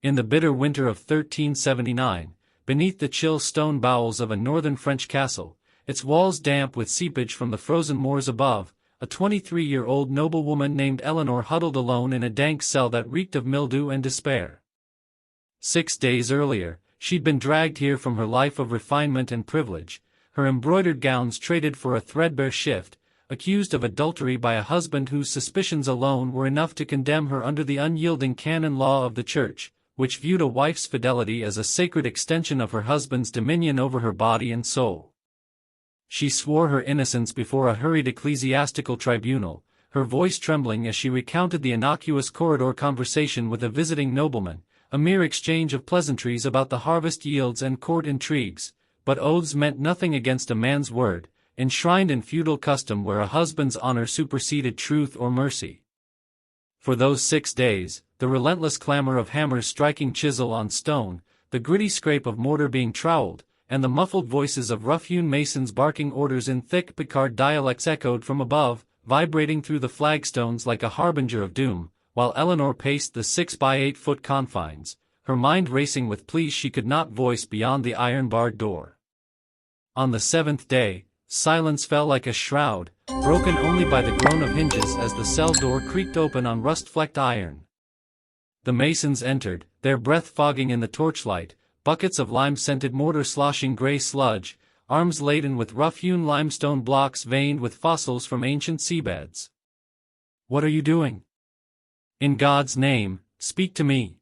In the bitter winter of 1379, beneath the chill stone bowels of a northern French castle, its walls damp with seepage from the frozen moors above, a 23-year-old noblewoman named Eleanor huddled alone in a dank cell that reeked of mildew and despair. 6 days earlier, she'd been dragged here from her life of refinement and privilege, her embroidered gowns traded for a threadbare shift, accused of adultery by a husband whose suspicions alone were enough to condemn her under the unyielding canon law of the Church, which viewed a wife's fidelity as a sacred extension of her husband's dominion over her body and soul. She swore her innocence before a hurried ecclesiastical tribunal, her voice trembling as she recounted the innocuous corridor conversation with a visiting nobleman, a mere exchange of pleasantries about the harvest yields and court intrigues, but oaths meant nothing against a man's word, enshrined in feudal custom where a husband's honor superseded truth or mercy. For those 6 days, the relentless clamor of hammers striking chisel on stone, the gritty scrape of mortar being troweled, and the muffled voices of rough-hewn masons barking orders in thick Picard dialects echoed from above, vibrating through the flagstones like a harbinger of doom, while Eleanor paced the 6-by-8-foot confines, her mind racing with pleas she could not voice beyond the iron-barred door. On the 7th day, silence fell like a shroud, broken only by the groan of hinges as the cell door creaked open on rust-flecked iron. The masons entered, their breath fogging in the torchlight, buckets of lime-scented mortar sloshing grey sludge, arms laden with rough-hewn limestone blocks veined with fossils from ancient seabeds. "What are you doing? In God's name, speak to me,"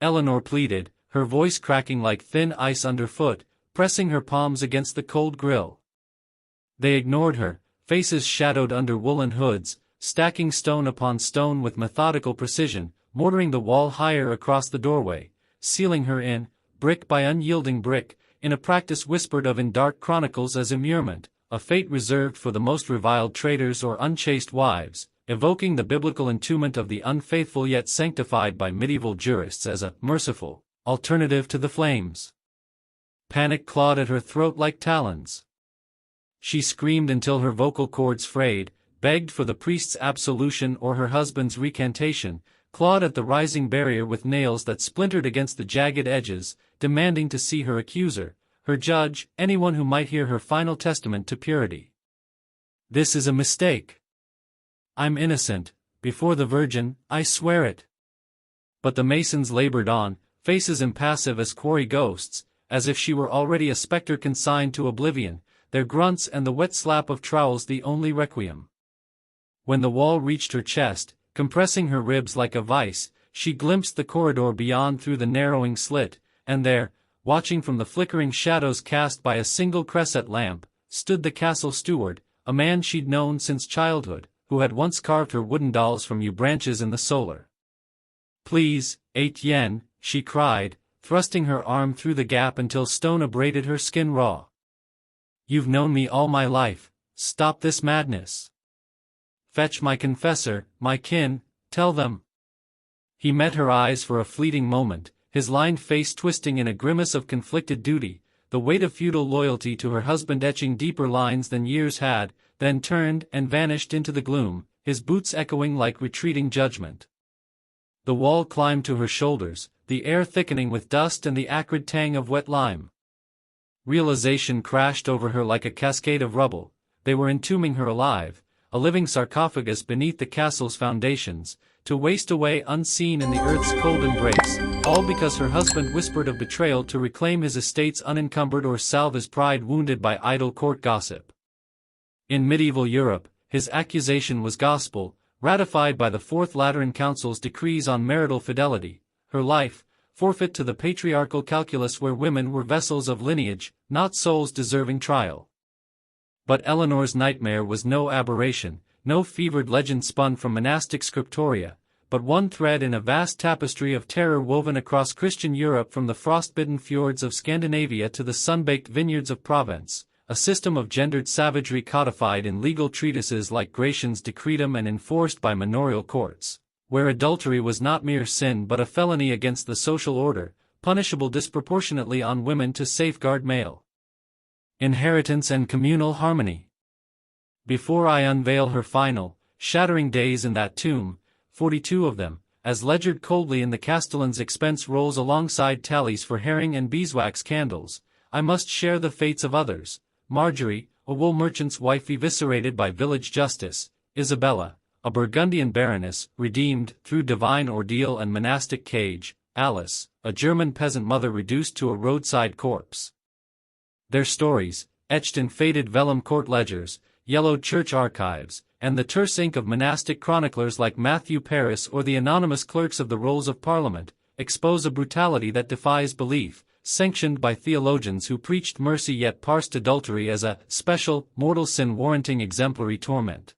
Eleanor pleaded, her voice cracking like thin ice underfoot, pressing her palms against the cold grill. They ignored her, faces shadowed under woolen hoods, stacking stone upon stone with methodical precision, mortaring the wall higher across the doorway, sealing her in, brick by unyielding brick, in a practice whispered of in dark chronicles as immurement, a fate reserved for the most reviled traitors or unchaste wives, evoking the biblical entombment of the unfaithful yet sanctified by medieval jurists as a merciful alternative to the flames. Panic clawed at her throat like talons. She screamed until her vocal cords frayed, begged for the priest's absolution or her husband's recantation, clawed at the rising barrier with nails that splintered against the jagged edges, demanding to see her accuser, her judge, anyone who might hear her final testament to purity. "This is a mistake. I'm innocent, before the Virgin, I swear it." But the masons labored on, faces impassive as quarry ghosts, as if she were already a spectre consigned to oblivion, their grunts and the wet slap of trowels the only requiem. When the wall reached her chest, compressing her ribs like a vice, she glimpsed the corridor beyond through the narrowing slit, and there, watching from the flickering shadows cast by a single cresset lamp, stood the castle steward, a man she'd known since childhood, who had once carved her wooden dolls from yew branches in the solar. "Please, Etienne," she cried, thrusting her arm through the gap until stone abraded her skin raw. "You've known me all my life, stop this madness. Fetch my confessor, my kin, tell them." He met her eyes for a fleeting moment, his lined face twisting in a grimace of conflicted duty, the weight of feudal loyalty to her husband etching deeper lines than years had, then turned and vanished into the gloom, his boots echoing like retreating judgment. The wall climbed to her shoulders, the air thickening with dust and the acrid tang of wet lime. Realization crashed over her like a cascade of rubble. They were entombing her alive, a living sarcophagus beneath the castle's foundations, to waste away unseen in the earth's cold embrace, all because her husband whispered of betrayal to reclaim his estates unencumbered or salve his pride wounded by idle court gossip. In medieval Europe, his accusation was gospel, ratified by the Fourth Lateran Council's decrees on marital fidelity, her life, forfeit to the patriarchal calculus where women were vessels of lineage, not souls deserving trial. But Eleanor's nightmare was no aberration, no fevered legend spun from monastic scriptoria, but one thread in a vast tapestry of terror woven across Christian Europe from the frostbitten fjords of Scandinavia to the sun-baked vineyards of Provence, a system of gendered savagery codified in legal treatises like Gratian's Decretum and enforced by manorial courts, where adultery was not mere sin but a felony against the social order, punishable disproportionately on women to safeguard male inheritance and communal harmony. Before I unveil her final, shattering days in that tomb, 42 of them, as ledgered coldly in the castellan's expense rolls alongside tallies for herring and beeswax candles, I must share the fates of others. Margery, a wool merchant's wife eviscerated by village justice. Isabella, a Burgundian baroness, redeemed through divine ordeal and monastic cage. Alice, a German peasant mother reduced to a roadside corpse. Their stories, etched in faded vellum court ledgers, yellowed church archives, and the terse ink of monastic chroniclers like Matthew Paris or the anonymous clerks of the Rolls of Parliament, expose a brutality that defies belief, sanctioned by theologians who preached mercy yet parsed adultery as a special, mortal sin warranting exemplary torment.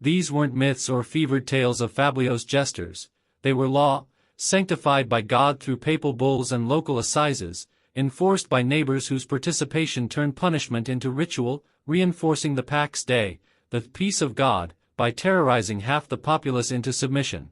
These weren't myths or fevered tales of fabulous jesters, they were law, sanctified by God through papal bulls and local assizes, enforced by neighbors whose participation turned punishment into ritual, reinforcing the Pax Day, the peace of God, by terrorizing half the populace into submission.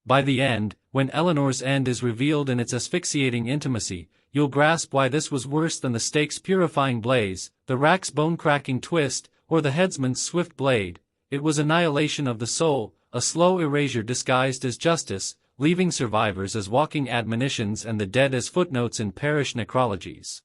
By the end, when Eleanor's end is revealed in its asphyxiating intimacy, you'll grasp why this was worse than the stake's purifying blaze, the rack's bone-cracking twist, or the headsman's swift blade. It was annihilation of the soul, a slow erasure disguised as justice, leaving survivors as walking admonitions and the dead as footnotes in parish necrologies.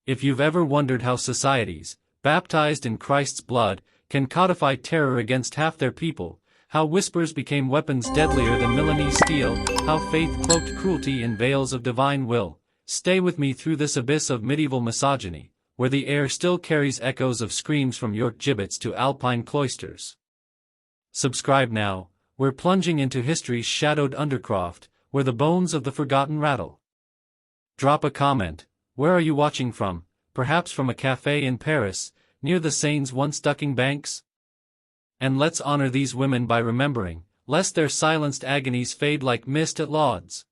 If you've ever wondered how societies, baptized in Christ's blood, can codify terror against half their people, how whispers became weapons deadlier than Milanese steel, how faith cloaked cruelty in veils of divine will, stay with me through this abyss of medieval misogyny, where the air still carries echoes of screams from York gibbets to Alpine cloisters. Subscribe now, we're plunging into history's shadowed undercroft, where the bones of the forgotten rattle. Drop a comment, where are you watching from, perhaps from a cafe in Paris, near the Seine's once ducking banks? And let's honor these women by remembering, lest their silenced agonies fade like mist at Lauds.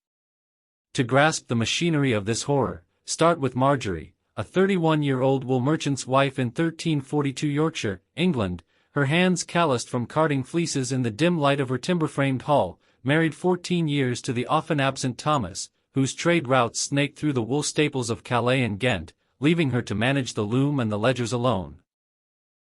To grasp the machinery of this horror, start with Margery, a 31-year-old wool merchant's wife in 1342 Yorkshire, England, her hands calloused from carding fleeces in the dim light of her timber-framed hall, married 14 years to the often-absent Thomas, whose trade routes snaked through the wool staples of Calais and Ghent, leaving her to manage the loom and the ledgers alone.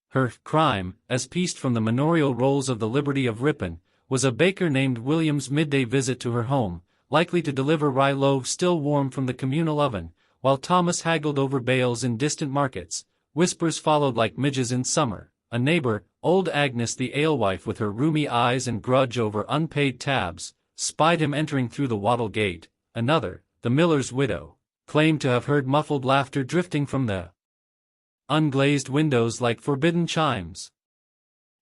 Her crime, as pieced from the manorial rolls of the Liberty of Ripon, was a baker named William's midday visit to her home, likely to deliver rye loaves still warm from the communal oven, while Thomas haggled over bales in distant markets. Whispers followed like midges in summer. A neighbor, old Agnes the alewife with her rheumy eyes and grudge over unpaid tabs, spied him entering through the wattle gate. Another, the miller's widow, claimed to have heard muffled laughter drifting from the unglazed windows like forbidden chimes.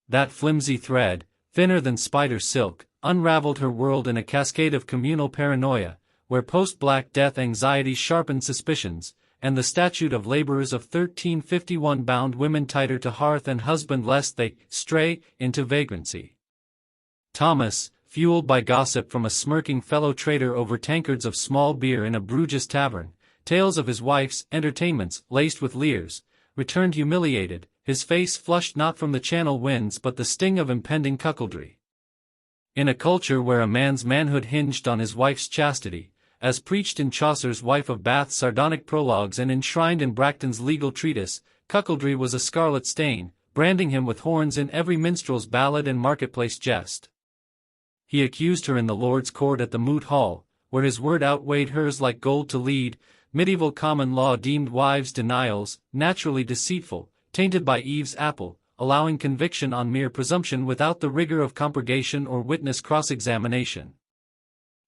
That flimsy thread, thinner than spider silk, unraveled her world in a cascade of communal paranoia, where post-Black Death anxiety sharpened suspicions, and the statute of laborers of 1351 bound women tighter to hearth and husband lest they stray into vagrancy. Thomas, fueled by gossip from a smirking fellow trader over tankards of small beer in a Bruges tavern, tales of his wife's entertainments laced with leers, returned humiliated, his face flushed not from the Channel winds but the sting of impending cuckoldry. In a culture where a man's manhood hinged on his wife's chastity, as preached in Chaucer's Wife of Bath's sardonic prologues and enshrined in Bracton's legal treatise, cuckoldry was a scarlet stain, branding him with horns in every minstrel's ballad and marketplace jest. He accused her in the Lord's court at the Moot Hall, where his word outweighed hers like gold to lead. Medieval common law deemed wives' denials naturally deceitful, tainted by Eve's apple, allowing conviction on mere presumption without the rigor of compurgation or witness cross-examination.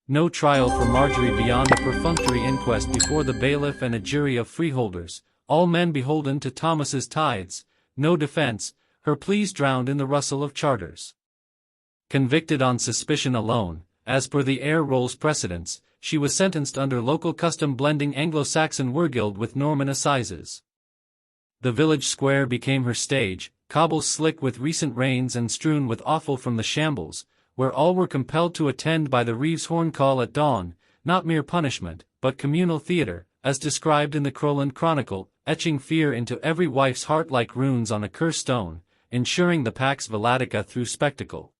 No trial for Margery beyond a perfunctory inquest before the bailiff and a jury of freeholders, all men beholden to Thomas's tithes. No defense, her pleas drowned in the rustle of charters. Convicted on suspicion alone, as per the Eyre Rolls precedents, she was sentenced under local custom blending Anglo-Saxon wergild with Norman assizes. The village square became her stage, cobbles slick with recent rains and strewn with offal from the shambles, where all were compelled to attend by the Reeves horn call at dawn, not mere punishment, but communal theatre, as described in the Crowland Chronicle, etching fear into every wife's heart like runes on a cursed stone, ensuring the Pax Vellatica through spectacle.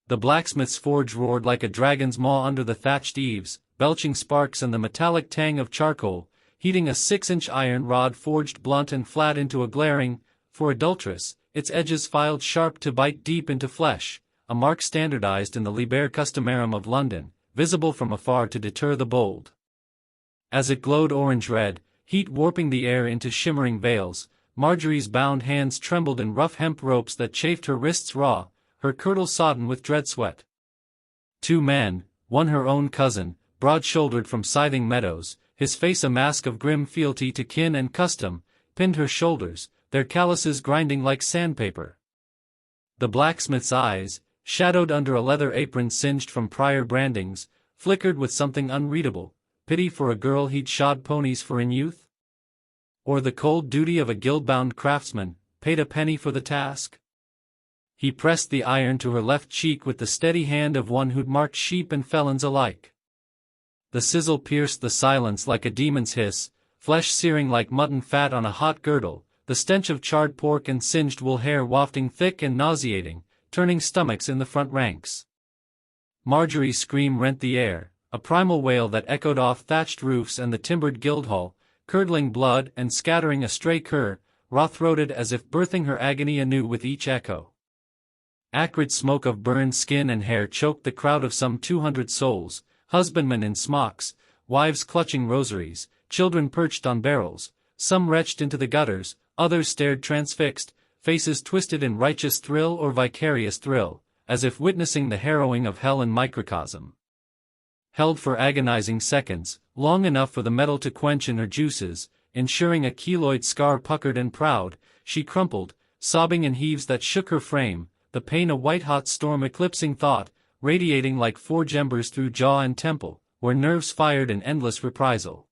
The blacksmith's forge roared like a dragon's maw under the thatched eaves, belching sparks and the metallic tang of charcoal, heating a 6-inch iron rod forged blunt and flat into a glaring, for adulteress, its edges filed sharp to bite deep into flesh, a mark standardized in the Liber Customarum of London, visible from afar to deter the bold. As it glowed orange-red, heat warping the air into shimmering veils, Margery's bound hands trembled in rough hemp ropes that chafed her wrists raw, her kirtle sodden with dread sweat. Two men, one her own cousin, broad-shouldered from scything meadows, his face a mask of grim fealty to kin and custom, pinned her shoulders, their calluses grinding like sandpaper. The blacksmith's eyes, shadowed under a leather apron singed from prior brandings, flickered with something unreadable, pity for a girl he'd shod ponies for in youth? Or the cold duty of a guild-bound craftsman, paid a penny for the task? He pressed the iron to her left cheek with the steady hand of one who'd marked sheep and felons alike. The sizzle pierced the silence like a demon's hiss, flesh searing like mutton fat on a hot girdle, the stench of charred pork and singed wool hair wafting thick and nauseating, turning stomachs in the front ranks. Margery's scream rent the air, a primal wail that echoed off thatched roofs and the timbered Guildhall, curdling blood and scattering a stray cur, raw-throated as if birthing her agony anew with each echo. Acrid smoke of burned skin and hair choked the crowd of some 200 souls, husbandmen in smocks, wives clutching rosaries, children perched on barrels, some wretched into the gutters, others stared transfixed, faces twisted in righteous thrill or vicarious thrill, as if witnessing the harrowing of hell in microcosm. Held for agonizing seconds, long enough for the metal to quench in her juices, ensuring a keloid scar puckered and proud, she crumpled, sobbing in heaves that shook her frame, the pain a white-hot storm eclipsing thought, radiating like forge embers through jaw and temple, where nerves fired in endless reprisal.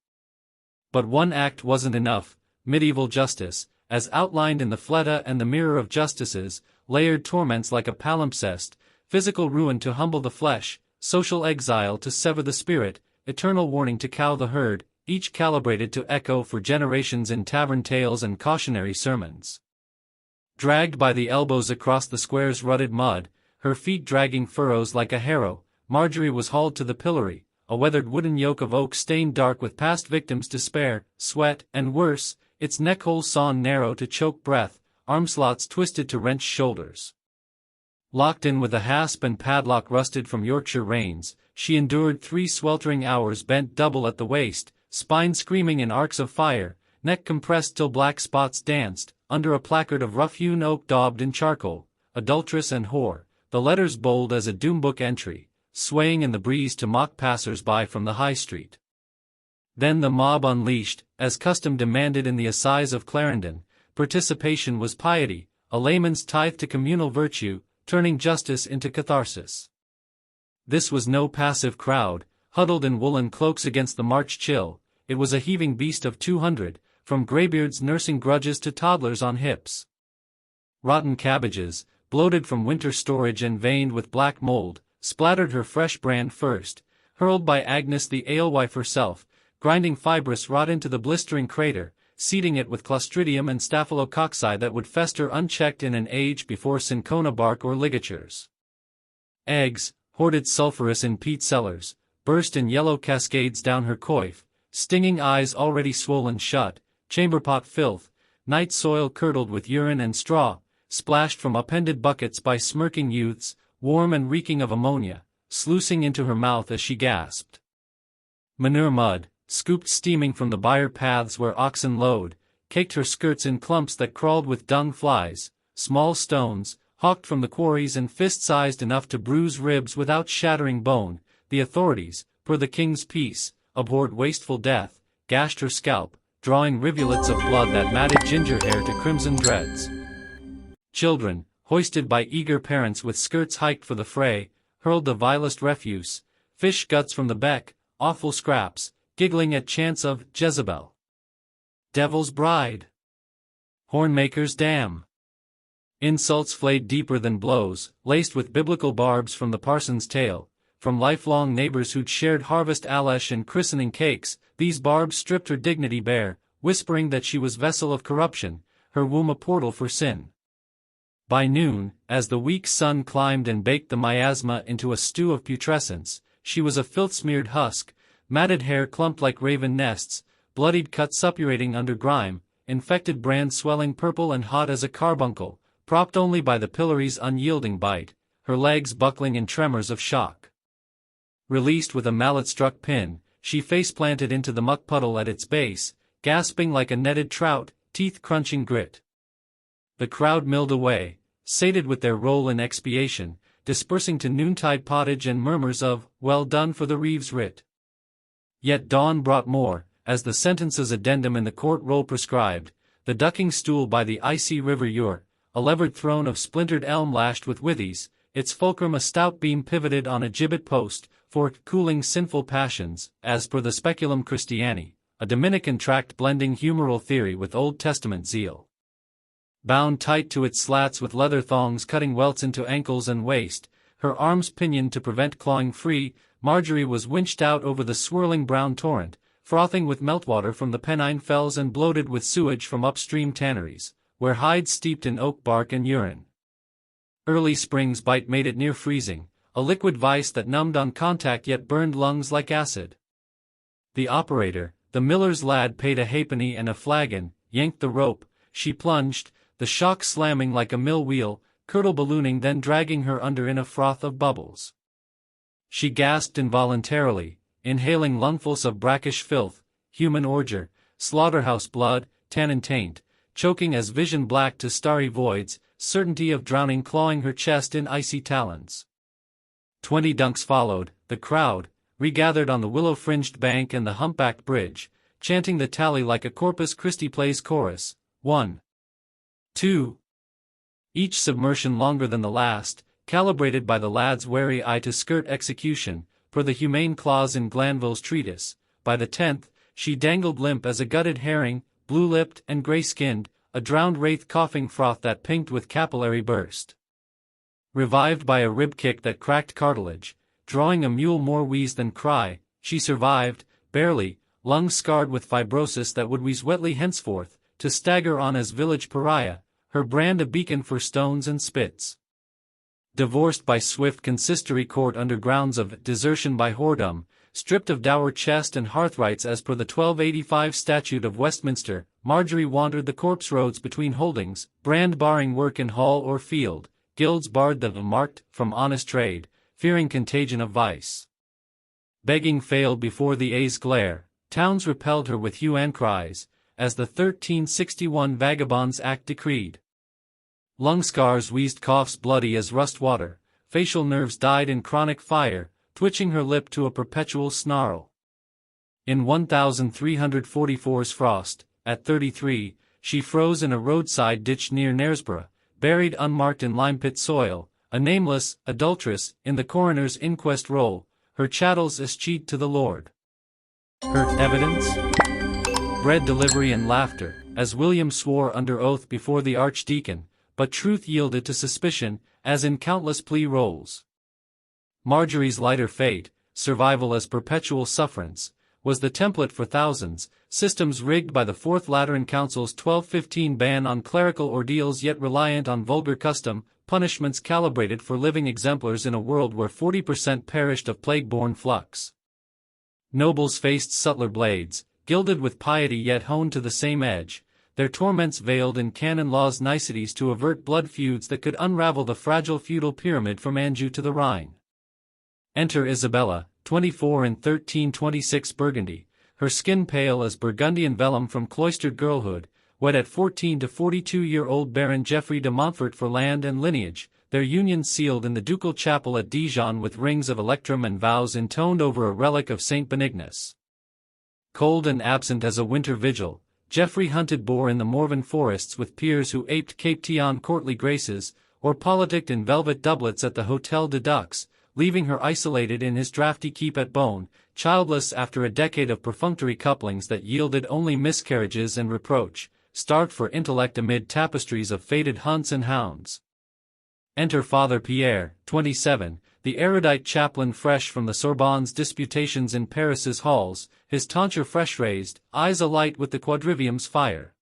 But one act wasn't enough. Medieval justice, as outlined in the Fleta and the Mirror of Justices, layered torments like a palimpsest, physical ruin to humble the flesh, social exile to sever the spirit, eternal warning to cow the herd, each calibrated to echo for generations in tavern tales and cautionary sermons. Dragged by the elbows across the square's rutted mud, her feet dragging furrows like a harrow, Margery was hauled to the pillory, a weathered wooden yoke of oak stained dark with past victims' despair, sweat, and worse, its neckhole sawn narrow to choke breath, arm slots twisted to wrench shoulders. Locked in with a hasp and padlock rusted from Yorkshire rains, she endured 3 sweltering hours bent double at the waist, spine screaming in arcs of fire, neck compressed till black spots danced, under a placard of rough-hewn oak daubed in charcoal, adulteress and whore, the letters bold as a doombook entry, swaying in the breeze to mock passers-by from the high street. Then the mob unleashed, as custom demanded in the assize of Clarendon. Participation was piety, a layman's tithe to communal virtue, turning justice into catharsis. This was no passive crowd, huddled in woolen cloaks against the March chill. It was a heaving beast of 200, from graybeards nursing grudges to toddlers on hips. Rotten cabbages, bloated from winter storage and veined with black mold, splattered her fresh brand first, hurled by Agnes the alewife herself, grinding fibrous rot into the blistering crater, seeding it with clostridium and staphylococci that would fester unchecked in an age before cinchona bark or ligatures. Eggs, hoarded sulphurous in peat cellars, burst in yellow cascades down her coif, stinging eyes already swollen shut, chamberpot filth, night soil curdled with urine and straw, splashed from upended buckets by smirking youths, warm and reeking of ammonia, sluicing into her mouth as she gasped. Manure mud, scooped steaming from the byre paths where oxen lowed, caked her skirts in clumps that crawled with dung flies, small stones, hawked from the quarries and fist-sized enough to bruise ribs without shattering bone. The authorities, per the king's peace, abhorred wasteful death, gashed her scalp, drawing rivulets of blood that matted ginger hair to crimson dreads. Children, hoisted by eager parents with skirts hiked for the fray, hurled the vilest refuse, fish guts from the beck, awful scraps, giggling at chants of Jezebel, Devil's Bride, Hornmaker's Dam. Insults flayed deeper than blows, laced with biblical barbs from the parson's tale, from lifelong neighbors who'd shared harvest alesh and christening cakes. These barbs stripped her dignity bare, whispering that she was vessel of corruption, her womb a portal for sin. By noon, as the weak sun climbed and baked the miasma into a stew of putrescence, she was a filth-smeared husk, matted hair clumped like raven nests, bloodied cut suppurating under grime, infected brand swelling purple and hot as a carbuncle, propped only by the pillory's unyielding bite, her legs buckling in tremors of shock. Released with a mallet-struck pin, she face-planted into the muck puddle at its base, gasping like a netted trout, teeth-crunching grit. The crowd milled away, sated with their role in expiation, dispersing to noontide pottage and murmurs of, "Well done for the Reeves writ." Yet dawn brought more, as the sentence's addendum in the court roll prescribed, the ducking stool by the icy river Ure, a levered throne of splintered elm lashed with withies, its fulcrum a stout beam pivoted on a gibbet post, for cooling sinful passions, as per the Speculum Christiani, a Dominican tract blending humoral theory with Old Testament zeal. Bound tight to its slats with leather thongs cutting welts into ankles and waist, her arms pinioned to prevent clawing free, Margery was winched out over the swirling brown torrent, frothing with meltwater from the Pennine fells and bloated with sewage from upstream tanneries, where hides steeped in oak bark and urine. Early spring's bite made it near freezing, a liquid vice that numbed on contact yet burned lungs like acid. The operator, the miller's lad, paid a halfpenny and a flagon, yanked the rope, she plunged, the shock slamming like a mill wheel, curdle ballooning then dragging her under in a froth of bubbles. She gasped involuntarily, inhaling lungfuls of brackish filth, human ordure, slaughterhouse blood, tannin taint, choking as vision black to starry voids, certainty of drowning clawing her chest in icy talons. 20 dunks followed, the crowd, regathered on the willow-fringed bank and the humpbacked bridge, chanting the tally like a Corpus Christi plays chorus, 1, 2. Each submersion longer than the last, calibrated by the lad's wary eye to skirt execution, per the humane clause in Glanville's treatise. By the 10th, she dangled limp as a gutted herring, blue-lipped and gray-skinned, a drowned wraith coughing froth that pinked with capillary burst. Revived by a rib kick that cracked cartilage, drawing a mule more wheeze than cry, she survived, barely, lungs scarred with fibrosis that would wheeze wetly henceforth, to stagger on as village pariah, her brand a beacon for stones and spits. Divorced by swift consistory court under grounds of desertion by whoredom, stripped of dower chest and hearthrights as per the 1285 Statute of Westminster, Margery wandered the corpse roads between holdings, brand barring work in hall or field, guilds barred the marked from honest trade, fearing contagion of vice. Begging failed before the A's glare, towns repelled her with hue and cries, as the 1361 Vagabonds Act decreed. Lung scars wheezed coughs bloody as rust water, facial nerves died in chronic fire, twitching her lip to a perpetual snarl. In 1344's frost, at 33, she froze in a roadside ditch near Knaresborough, buried unmarked in limepit soil, a nameless adulteress in the coroner's inquest roll, her chattels eschewed to the Lord. Her evidence bred delivery and laughter, as William swore under oath before the archdeacon, but truth yielded to suspicion, as in countless plea rolls. Margery's lighter fate, survival as perpetual sufferance, was the template for thousands, systems rigged by the Fourth Lateran Council's 1215 ban on clerical ordeals yet reliant on vulgar custom, punishments calibrated for living exemplars in a world where 40% perished of plague-borne flux. Nobles faced subtler blades, gilded with piety yet honed to the same edge, their torments veiled in canon law's niceties to avert blood feuds that could unravel the fragile feudal pyramid from Anjou to the Rhine. Enter Isabella, 24 in 1326 Burgundy, her skin pale as Burgundian vellum from cloistered girlhood, wed at 14 to 42-year-old Baron Geoffrey de Montfort for land and lineage, their union sealed in the ducal chapel at Dijon with rings of electrum and vows intoned over a relic of Saint Benignus. Cold and absent as a winter vigil, Geoffrey hunted boar in the Morvan forests with peers who aped Cape Tian courtly graces, or politicked in velvet doublets at the Hôtel de Dux, leaving her isolated in his draughty keep at Beaune, childless after a decade of perfunctory couplings that yielded only miscarriages and reproach, starved for intellect amid tapestries of faded hunts and hounds. Enter Father Pierre, 27, the erudite chaplain fresh from the Sorbonne's disputations in Paris's halls, his tonsure fresh-raised, eyes alight with the quadrivium's fire.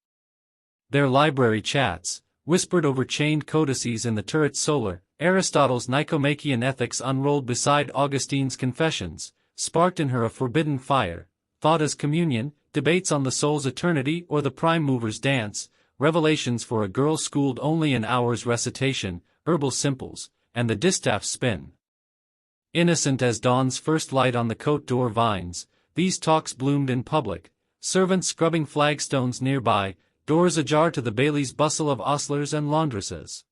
Their library chats, whispered over chained codices in the turret solar, Aristotle's Nicomachean Ethics unrolled beside Augustine's Confessions, sparked in her a forbidden fire, thought as communion, debates on the soul's eternity or the prime mover's dance, revelations for a girl schooled only in hours recitation, herbal simples, and the distaffs spin. Innocent as dawn's first light on the cote d'or vines, these talks bloomed in public, servants scrubbing flagstones nearby, doors ajar to the bailey's bustle of ostlers and laundresses.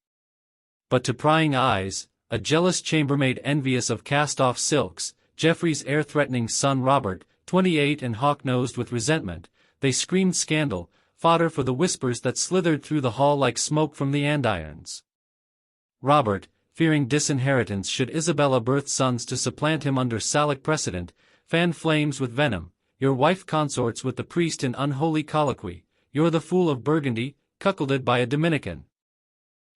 But to prying eyes, a jealous chambermaid envious of cast-off silks, Geoffrey's heir-threatening son Robert, 28 and hawk-nosed with resentment, they screamed scandal, fodder for the whispers that slithered through the hall like smoke from the andirons. Robert, fearing disinheritance should Isabella birth sons to supplant him under Salic precedent, fanned flames with venom. Your wife consorts with the priest in unholy colloquy, you're the fool of Burgundy, cuckolded by a Dominican.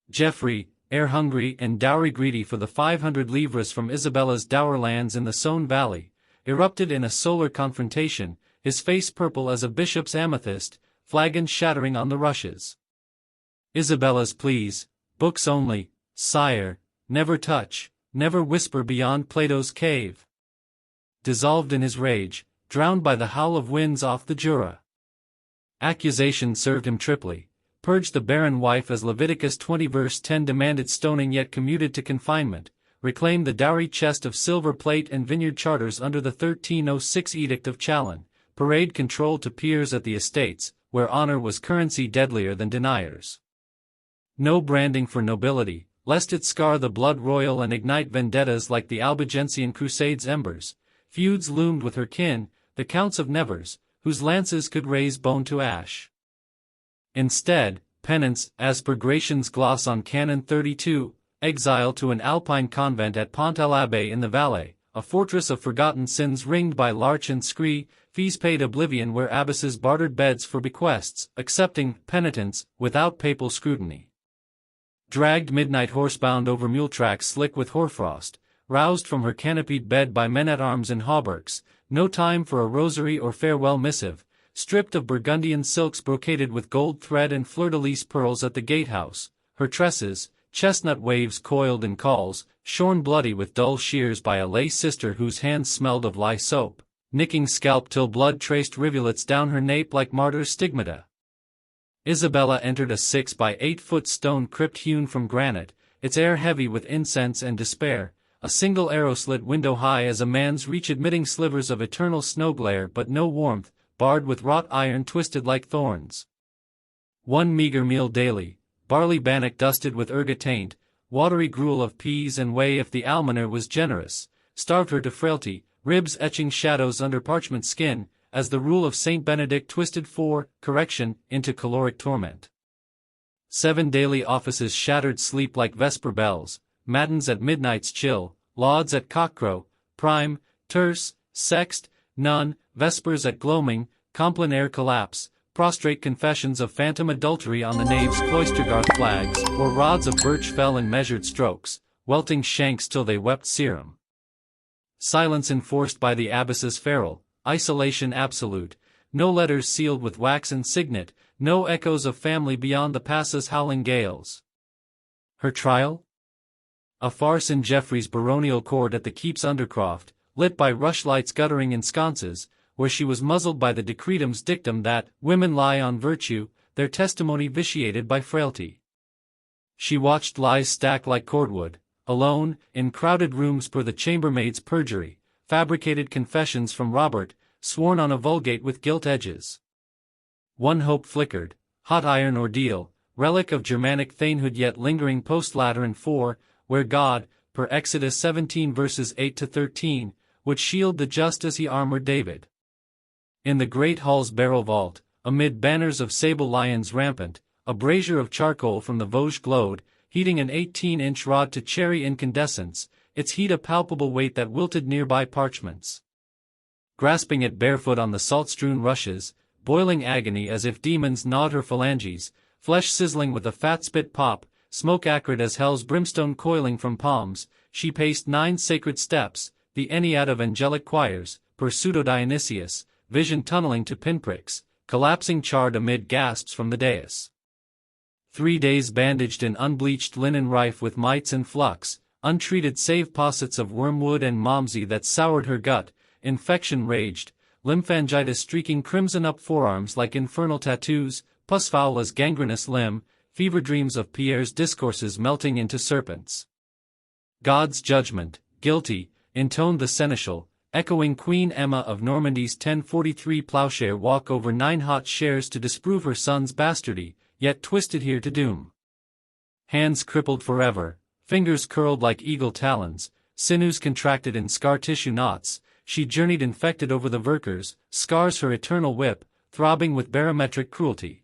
Geoffrey, heir-hungry and dowry-greedy for the 500 livres from Isabella's dower lands in the Soane Valley, erupted in a solar confrontation, his face purple as a bishop's amethyst, flagon shattering on the rushes. Isabella's pleas, books only, sire, never touch, never whisper beyond Plato's cave. Dissolved in his rage, drowned by the howl of winds off the Jura. Accusation served him triply, purged the barren wife as Leviticus 20 verse 10 demanded stoning yet commuted to confinement, reclaimed the dowry chest of silver plate and vineyard charters under the 1306 Edict of Chalon, parade control to peers at the estates, where honor was currency deadlier than deniers. No branding for nobility, lest it scar the blood royal and ignite vendettas like the Albigensian Crusade's embers. Feuds loomed with her kin, the Counts of Nevers, whose lances could raise bone to ash. Instead, penance, as per Gratian's gloss on Canon 32, exile to an Alpine convent at Pont-l'Abbé in the Valais, a fortress of forgotten sins ringed by larch and scree, fees paid oblivion where abbesses bartered beds for bequests, accepting penitence without papal scrutiny. Dragged midnight horsebound over mule tracks slick with hoarfrost, roused from her canopied bed by men-at-arms in hauberks, no time for a rosary or farewell missive, stripped of Burgundian silks brocaded with gold thread and fleur-de-lis pearls at the gatehouse, her tresses, chestnut waves coiled in cauls, shorn bloody with dull shears by a lay sister whose hands smelled of lye soap, nicking scalp till blood traced rivulets down her nape like martyr's stigmata. Isabella entered a 6 by 8 foot stone crypt hewn from granite, its air heavy with incense and despair, a single arrow slit window high as a man's reach admitting slivers of eternal snow glare but no warmth, barred with wrought iron twisted like thorns. One meager meal daily, barley bannock dusted with ergot taint, watery gruel of peas and whey if the almoner was generous, starved her to frailty, ribs etching shadows under parchment skin, as the rule of Saint Benedict twisted correction into caloric torment. 7 daily offices shattered sleep like vesper bells, matins at midnight's chill, lauds at cockcrow, prime, terce, sext, none, vespers at gloaming, compline collapse, prostrate confessions of phantom adultery on the nave's cloistergarth flags, or rods of birch fell in measured strokes, welting shanks till they wept serum. Silence enforced by the abbess's ferule, isolation absolute, no letters sealed with waxen signet, no echoes of family beyond the pass's howling gales. Her trial? A farce in Geoffrey's baronial court at the Keep's Undercroft, lit by rushlights guttering in sconces, where she was muzzled by the decretum's dictum that women lie on virtue, their testimony vitiated by frailty. She watched lies stack like cordwood, alone, in crowded rooms per the chambermaid's perjury, fabricated confessions from Robert, sworn on a vulgate with gilt edges. One hope flickered, hot iron ordeal, relic of Germanic thanehood yet lingering post-Lateran 4, where God, per Exodus 17 verses 8 to 13, would shield the just as he armored David. In the great hall's barrel vault, amid banners of sable lions rampant, a brazier of charcoal from the Vosges glowed, heating an 18-inch rod to cherry incandescence, its heat a palpable weight that wilted nearby parchments. Grasping it barefoot on the salt-strewn rushes, boiling agony as if demons gnawed her phalanges, flesh sizzling with a fat spit pop, smoke acrid as hell's brimstone coiling from palms, she paced 9 sacred steps, the Ennead of angelic choirs, per Pseudo-Dionysius, vision tunneling to pinpricks, collapsing charred amid gasps from the dais. 3 days bandaged in unbleached linen rife with mites and flux, untreated save possets of wormwood and malmsey that soured her gut, infection raged, lymphangitis streaking crimson up forearms like infernal tattoos, pus foul as gangrenous limb, fever dreams of Pierre's discourses melting into serpents. God's judgment, guilty, intoned the seneschal, echoing Queen Emma of Normandy's 1043 plowshare walk over 9 hot shares to disprove her son's bastardy, yet twisted here to doom. Hands crippled forever, fingers curled like eagle talons, sinews contracted in scar tissue knots, she journeyed infected over the Verkers, scars her eternal whip, throbbing with barometric cruelty.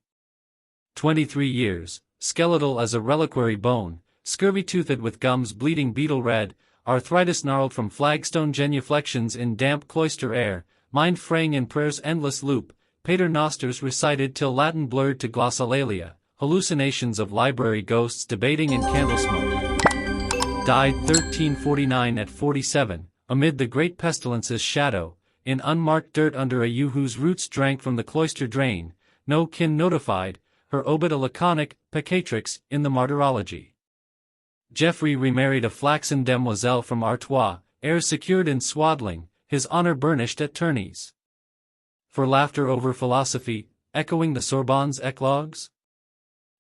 23 years, skeletal as a reliquary bone, scurvy-toothed with gums bleeding beetle red, arthritis gnarled from flagstone genuflections in damp cloister air, mind fraying in prayer's endless loop, pater nosters recited till Latin blurred to glossolalia, hallucinations of library ghosts debating in candle smoke. Died 1349 at 47, amid the great pestilence's shadow, in unmarked dirt under a yew whose roots drank from the cloister drain, no kin notified, her obit a laconic Pecatrix in the martyrology. Geoffrey remarried a flaxen demoiselle from Artois, heirs secured in swaddling, his honor burnished at tourneys. For laughter over philosophy, echoing the Sorbonne's eclogues?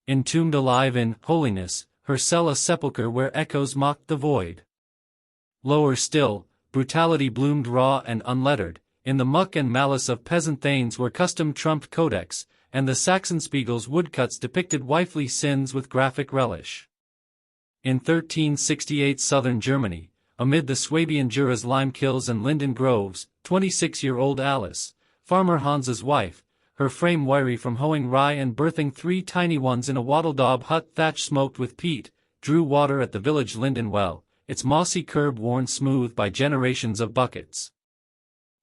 Entombed alive in holiness, her cell a sepulchre where echoes mocked the void. Lower still, brutality bloomed raw and unlettered, in the muck and malice of peasant thanes where custom trumped codex, and the Saxonspiegel's woodcuts depicted wifely sins with graphic relish. In 1368 southern Germany, amid the Swabian Jura's lime kilns and linden groves, 26-year-old Alice, Farmer Hans's wife, her frame wiry from hoeing rye and birthing 3 tiny ones in a wattle-daub hut thatch smoked with peat, drew water at the village linden well, its mossy curb worn smooth by generations of buckets.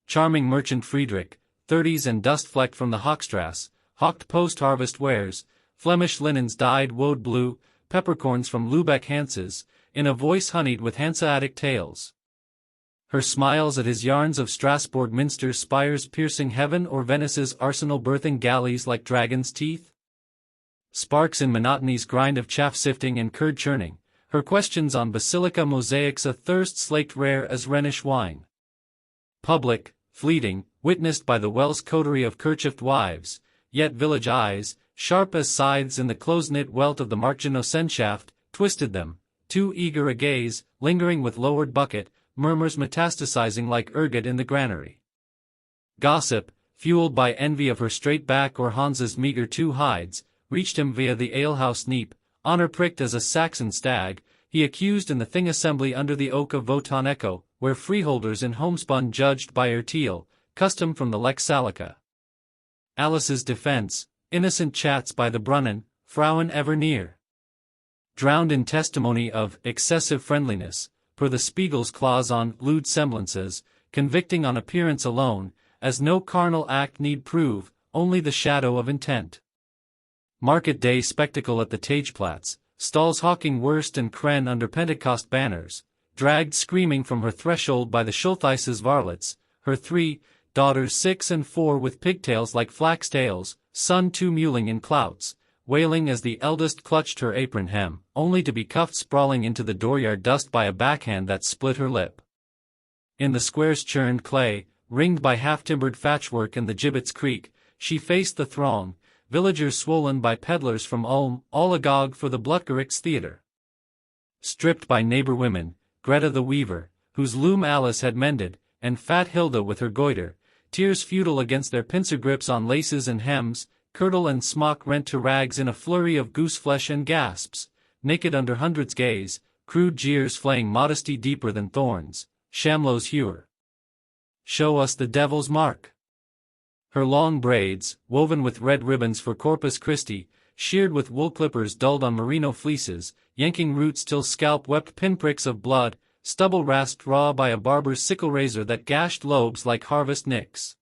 Charming merchant Friedrich, 30s and dust-flecked from the Hochstrasse, hawked post-harvest wares, Flemish linens dyed woad blue, peppercorns from Lübeck Hanses, in a voice honeyed with Hanseatic tales. Her smiles at his yarns of Strasbourg minster spires piercing heaven or Venice's arsenal birthing galleys like dragon's teeth? Sparks in monotony's grind of chaff sifting and curd churning, her questions on basilica mosaics a thirst slaked rare as Rhenish wine. Public, fleeting, witnessed by the Wells coterie of kerchiefed wives, yet village eyes, sharp as scythes in the close-knit welt of the Markgenosenschaft, twisted them, too eager a gaze, lingering with lowered bucket, murmurs metastasizing like ergot in the granary. Gossip, fueled by envy of her straight back or Hans's meager 2 hides, reached him via the alehouse neep, honor pricked as a Saxon stag, he accused in the thing assembly under the oak of Wotan Echo, where freeholders in homespun judged by Ertiel, custom from the Lex Salica. Alice's defense, innocent chats by the Brunnen, Frauen ever near. Drowned in testimony of excessive friendliness, per the Spiegel's clause on lewd semblances, convicting on appearance alone, as no carnal act need prove, only the shadow of intent. Market day spectacle at the Tageplatz, stalls hawking Wurst and Kren under Pentecost banners, dragged screaming from her threshold by the Schultheiß's varlets, her 3 daughters 6 and 4 with pigtails like flax tails, son 2 mewling in clouts, wailing as the eldest clutched her apron hem, only to be cuffed sprawling into the dooryard dust by a backhand that split her lip. In the square's churned clay, ringed by half-timbered thatchwork and the gibbet's creak, she faced the throng, villagers swollen by peddlers from Ulm, all agog for the Blutgerichts theatre. Stripped by neighbor women, Greta the weaver, whose loom Alice had mended, and fat Hilda with her goiter, tears futile against their pincer grips on laces and hems, kirtle and smock rent to rags in a flurry of goose-flesh and gasps, naked under hundreds gaze, crude jeers flaying modesty deeper than thorns, Shamlow's hewer. Show us the devil's mark. Her long braids, woven with red ribbons for Corpus Christi, sheared with wool clippers dulled on merino fleeces, yanking roots till scalp wept pinpricks of blood, stubble rasped raw by a barber's sickle razor that gashed lobes like harvest nicks.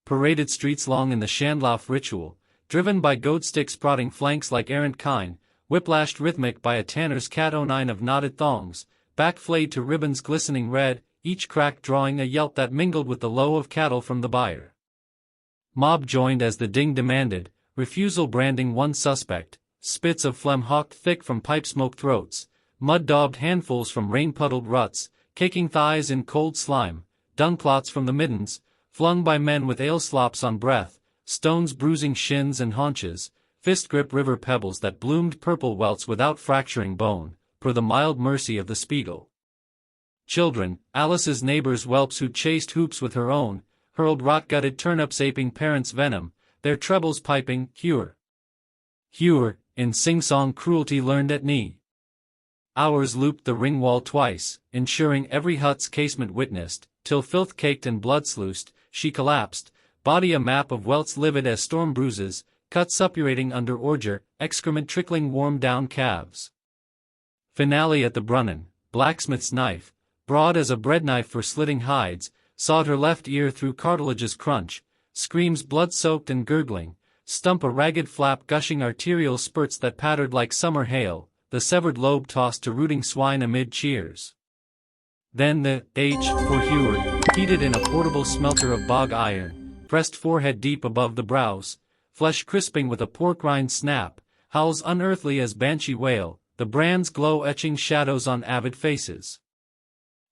Paraded streets long in the Schandlauf ritual, driven by goat sticks prodding flanks like errant kine, whiplashed rhythmic by a tanner's cat-o'-nine of knotted thongs, back flayed to ribbons glistening red, each crack drawing a yelp that mingled with the low of cattle from the byre. Mob joined as the ding demanded, refusal branding one suspect, spits of phlegm hawked thick from pipe-smoke throats, mud-daubed handfuls from rain-puddled ruts, caking thighs in cold slime, dung clots from the middens, flung by men with ale slops on breath, stones bruising shins and haunches, fist-grip river pebbles that bloomed purple welts without fracturing bone, per the mild mercy of the Spiegel. Children, Alice's neighbors' whelps who chased hoops with her own, hurled rot-gutted turnips aping parents' venom, their trebles piping, Hewer. Hewer, in sing-song cruelty learned at knee. Hours looped the ring wall twice, ensuring every hut's casement witnessed, till filth-caked and blood-sluiced, she collapsed, body a map of welts livid as storm bruises, cut suppurating under ordure, excrement trickling warm down calves. Finale at the Brunnen, blacksmith's knife, broad as a bread knife for slitting hides, sawed her left ear through cartilage's crunch, screams blood-soaked and gurgling, stump a ragged flap gushing arterial spurts that pattered like summer hail, the severed lobe tossed to rooting swine amid cheers. Then the H for Hewer, heated in a portable smelter of bog iron, pressed forehead deep above the brows, flesh crisping with a pork rind snap, howls unearthly as banshee wail, the brand's glow etching shadows on avid faces.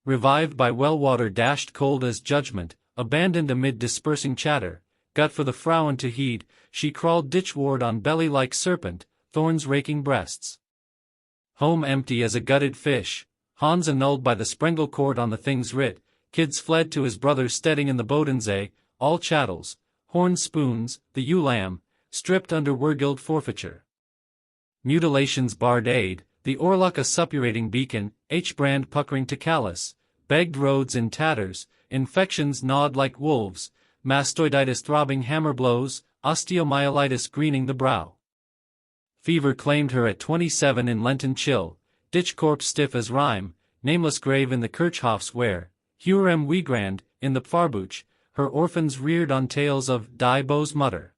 Revived by well water dashed cold as judgment, abandoned amid dispersing chatter, gut for the Frauen to heed, she crawled ditchward on belly like serpent, thorns raking breasts. Home empty as a gutted fish, Hans annulled by the Sprengel court on the things writ, kids fled to his brother's steading in the Bodensee, all chattels, horn spoons, the ewe lamb, stripped under Wergild forfeiture. Mutilations barred aid, the Orlach a suppurating beacon, H-brand puckering to callous, begged roads in tatters, infections gnawed like wolves, mastoiditis throbbing hammer blows, osteomyelitis greening the brow. Fever claimed her at 27 in Lenten chill, ditch corpse stiff as rime, nameless grave in the Kirchhofs where, Hurem Wiegrand, in the Pfarrbuch, her orphans reared on tales of Die Bose Mutter.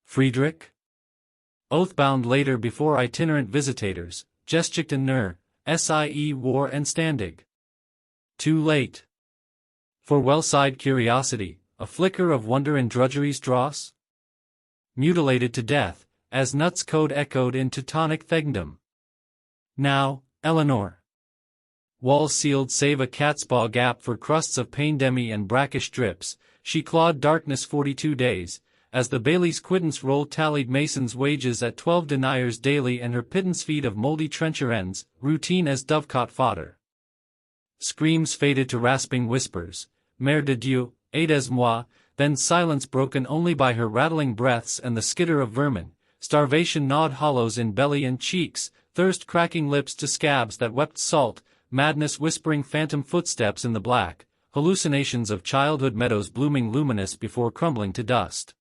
Friedrich? Oathbound later before itinerant visitators, Geschichten nur, sie War and Standig. Too late. For well-side curiosity, a flicker of wonder in drudgery's dross? Mutilated to death, as Nuts code echoed in Teutonic thegndom. Now, Eleanor. Walls sealed save a catspaw gap for crusts of pain-demi and brackish drips, she clawed darkness 42 days, as the bailie's quittance roll tallied Mason's wages at 12 deniers daily and her pittance feet of moldy trencher ends, routine as dovecot fodder. Screams faded to rasping whispers, Mère de Dieu, aidez-moi, then silence broken only by her rattling breaths and the skitter of vermin, starvation gnawed hollows in belly and cheeks, thirst cracking lips to scabs that wept salt, madness whispering phantom footsteps in the black, hallucinations of childhood meadows blooming luminous before crumbling to dust.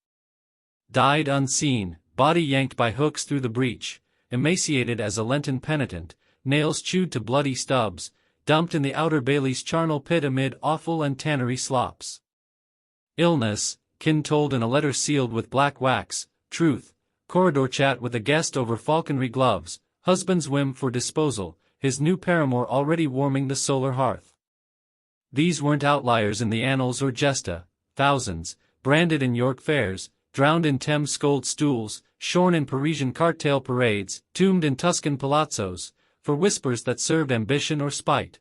Died unseen, body yanked by hooks through the breach, emaciated as a Lenten penitent, nails chewed to bloody stubs, dumped in the outer bailey's charnel pit amid offal and tannery slops. Illness, kin told in a letter sealed with black wax, truth, corridor chat with a guest over falconry gloves, husband's whim for disposal, his new paramour already warming the solar hearth. These weren't outliers in the annals or gesta, thousands, branded in York fairs, drowned in Thames scold stools, shorn in Parisian cart-tail parades, tombed in Tuscan palazzos, for whispers that served ambition or spite.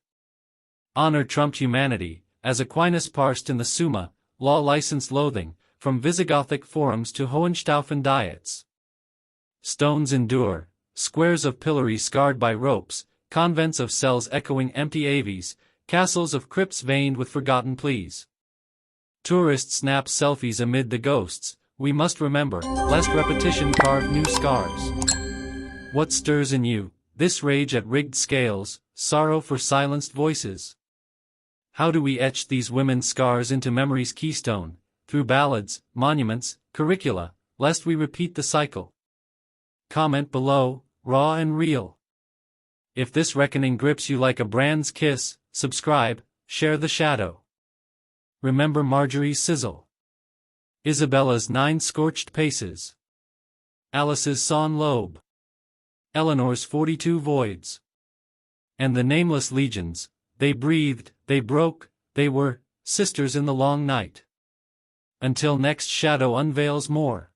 Honor trumped humanity, as Aquinas parsed in the Summa, law licensed loathing, from Visigothic forums to Hohenstaufen diets. Stones endure, squares of pillory scarred by ropes, convents of cells echoing empty avies, castles of crypts veined with forgotten pleas. Tourists snap selfies amid the ghosts, we must remember, lest repetition carve new scars. What stirs in you, this rage at rigged scales, sorrow for silenced voices? How do we etch these women's scars into memory's keystone, through ballads, monuments, curricula, lest we repeat the cycle? Comment below, raw and real. If this reckoning grips you like a brand's kiss, subscribe, share the shadow. Remember Margery's sizzle. Isabella's 9 scorched paces. Alice's sawn lobe. Eleanor's 42 voids. And the nameless legions, they breathed, they broke, they were sisters in the long night. Until next shadow unveils more.